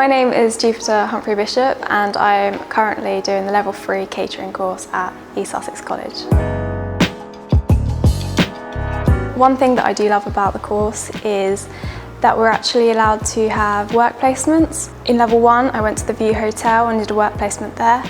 My name is Humphrey and I'm currently doing the Level 3 catering course at East Sussex College. One thing that I do love about the course is that we're actually allowed to have work placements. In Level 1 I went to the View Hotel and did a work placement there.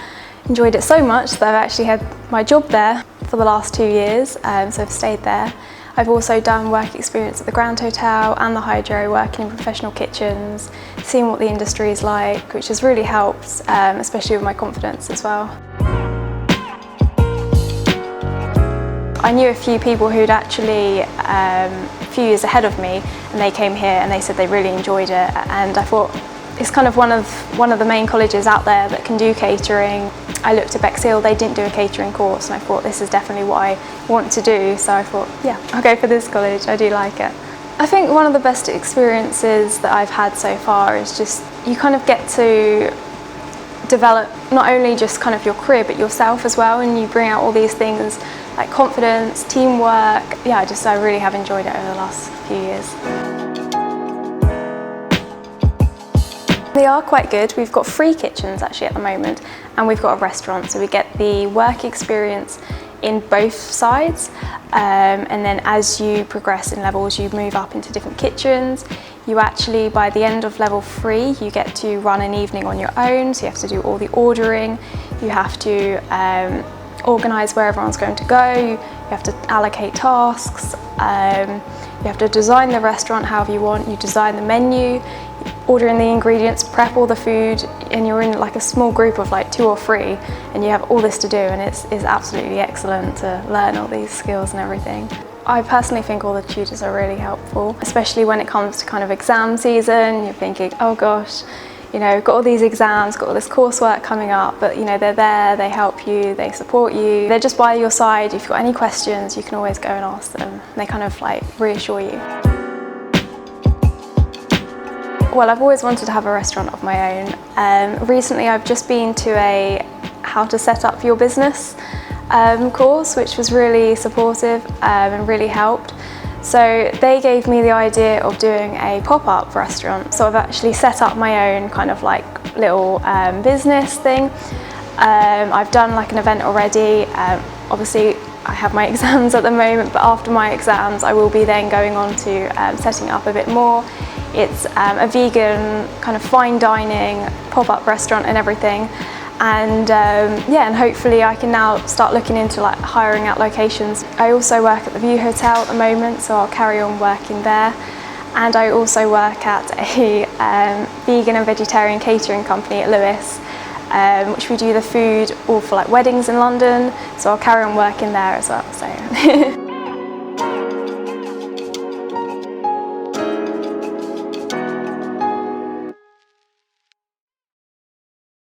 Enjoyed it so much that I've actually had my job there for the last 2 years, so I've stayed there. I've also done work experience at the Grand Hotel and the Hydro, working in professional kitchens, seeing what the industry is like, which has really helped, especially with my confidence as well. I knew a few people who'd actually a few years ahead of me, and they came here and they said they really enjoyed it, and I thought it's kind of one of the main colleges out there that can do catering. I looked at Bexhill, they didn't do a catering course, and I thought this is definitely what I want to do, so I thought, yeah, I'll go for this college, I do like it. I think one of the best experiences that I've had so far is just, you kind of get to develop not only just kind of your career, but yourself as well, and you bring out all these things like confidence, teamwork. Yeah, I really have enjoyed it over the last few years. They are quite good. We've got 3 kitchens actually at the moment, and we've got a restaurant, so we get the work experience in both sides, and then as you progress in levels you move up into different kitchens. You actually, by the end of level 3, you get to run an evening on your own, so you have to do all the ordering, you have to organise where everyone's going to go, you have to allocate tasks, you have to design the restaurant however you want, you design the menu, order in the ingredients, prep all the food, and you're in like a small group of like 2 or 3, and you have all this to do, and it's absolutely excellent to learn all these skills and everything. I personally think all the tutors are really helpful, especially when it comes to kind of exam season. You're thinking, oh gosh, you know, got all these exams, got all this coursework coming up, but you know, they're there, they help you, they support you. They're just by your side. If you've got any questions, you can always go and ask them. They kind of like reassure you. Well, I've always wanted to have a restaurant of my own. Recently I've just been to a how to set up your business course, which was really supportive and really helped. So they gave me the idea of doing a pop-up restaurant. So I've actually set up my own kind of like little business thing. I've done like an event already. Obviously I have my exams at the moment, but after my exams I will be then going on to setting it up a bit more. It's a vegan kind of fine dining pop-up restaurant and everything, and yeah, and hopefully I can now start looking into like hiring out locations. I also work at the View Hotel at the moment, so I'll carry on working there, and I also work at a vegan and vegetarian catering company at Lewis, which we do the food all for like weddings in London, so I'll carry on working there as well. So.